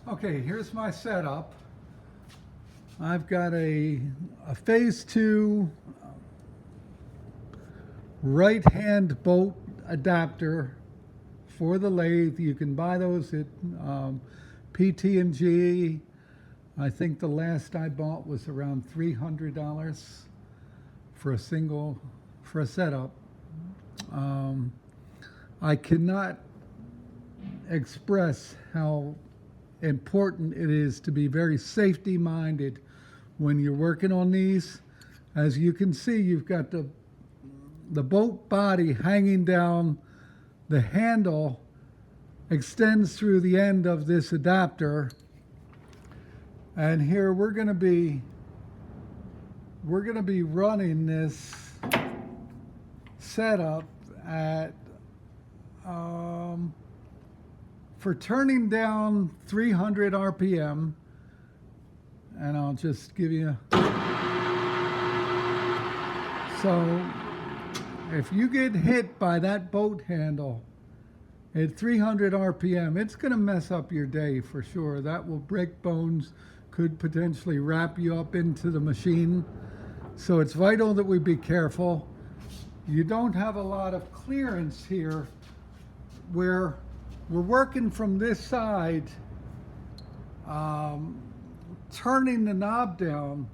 Okay, here's my setup. I've got a phase 2 right hand bolt adapter for the lathe. You can buy those at PT&G. I think the last I bought was around $300 for a setup. I cannot express how important it is to be very safety minded when you're working on these. As you can see, you've got the bolt body hanging down. The handle extends through the end of this adapter, and here we're going to be running this setup at for turning down 300 RPM, and I'll just give you. So if you get hit by that boat handle at 300 RPM, it's going to mess up your day for sure. That will break bones, could potentially wrap you up into the machine. So it's vital that we be careful. You don't have a lot of clearance here where we're working from this side, turning the knob down.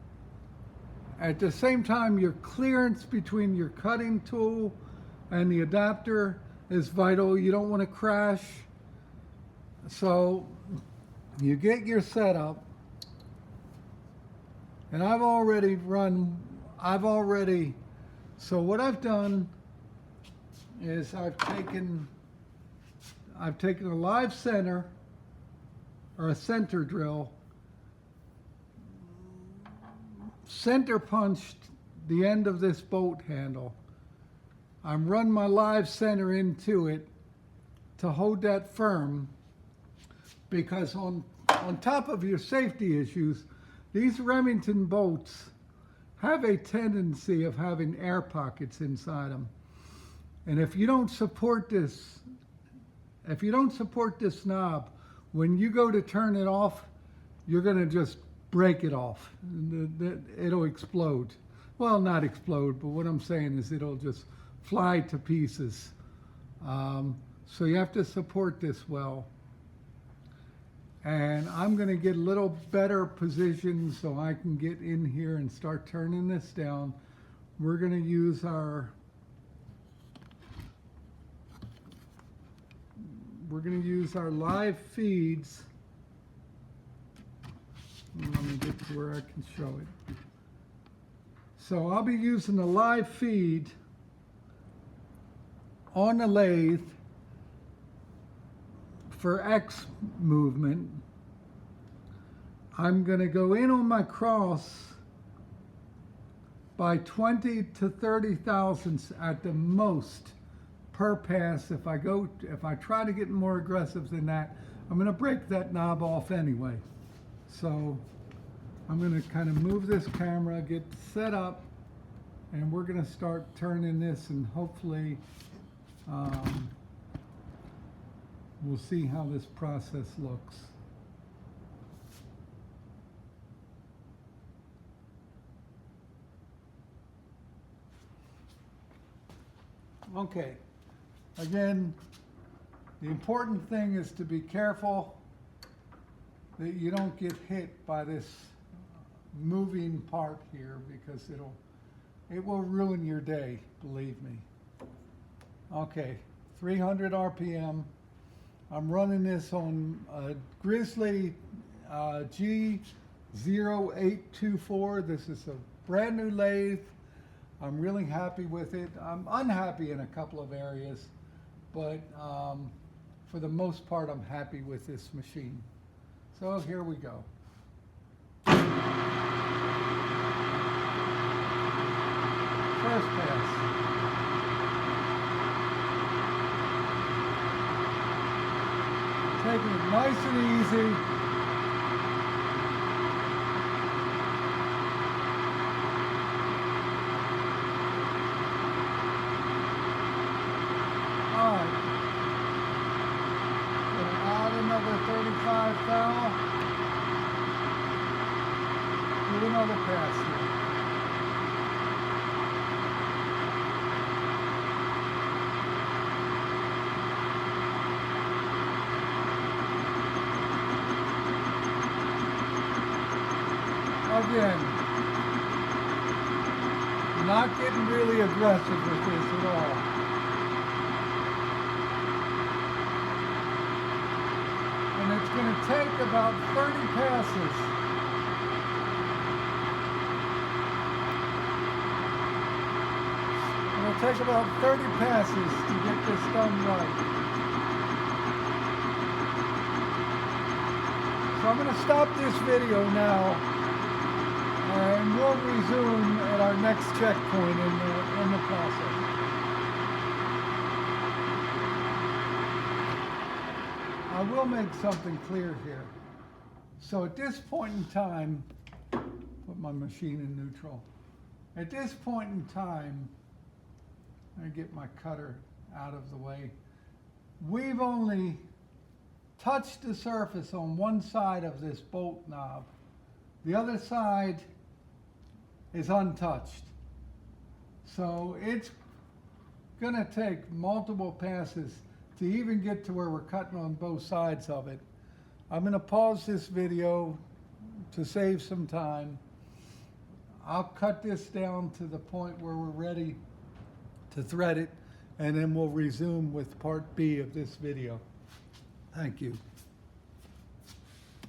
At the same time, your clearance between your cutting tool and the adapter is vital. You don't want to crash. So you get your setup, and so what I've done is I've taken a live center or a center drill, center punched the end of this bolt handle. I'm run my live center into it to hold that firm, because on top of your safety issues, these Remington bolts have a tendency of having air pockets inside them. And if you don't support this knob, when you go to turn it off, you're going to just break it off. It'll explode. Well, not explode, but what I'm saying is it'll just fly to pieces. So you have to support this well. And I'm going to get a little better position so I can get in here and start turning this down. We're going to use our live feeds. Let me get to where I can show it. So I'll be using the live feed on the lathe for X movement. I'm going to go in on my cross by 20 to 30 thousandths at the most per pass. If I try to get more aggressive than that, I'm going to break that knob off anyway. So I'm going to kind of move this camera, get set up, and we're going to start turning this, and hopefully we'll see how this process looks. Okay, again, the important thing is to be careful that you don't get hit by this moving part here, because it will ruin your day, believe me. Okay, 300 RPM. I'm running this on a Grizzly G0824. This is a brand new lathe. I'm really happy with it. I'm unhappy in a couple of areas, but for the most part, I'm happy with this machine. So here we go. First pass. Taking it nice and easy. All right. Gonna add another 35 thou. do another pass here. Again, not getting really aggressive with this at all. And it's going to take about 30 passes. It'll take about 30 passes to get this done right. So I'm going to stop this video now. And we'll resume at our next checkpoint in the process. I will make something clear here. So at this point in time, put my machine in neutral. At this point in time, I get my cutter out of the way. We've only touched the surface on one side of this bolt knob. The other side is untouched. So it's gonna take multiple passes to even get to where we're cutting on both sides of it. I'm gonna pause this video to save some time. I'll cut this down to the point where we're ready to thread it, and then we'll resume with part B of this video. Thank you.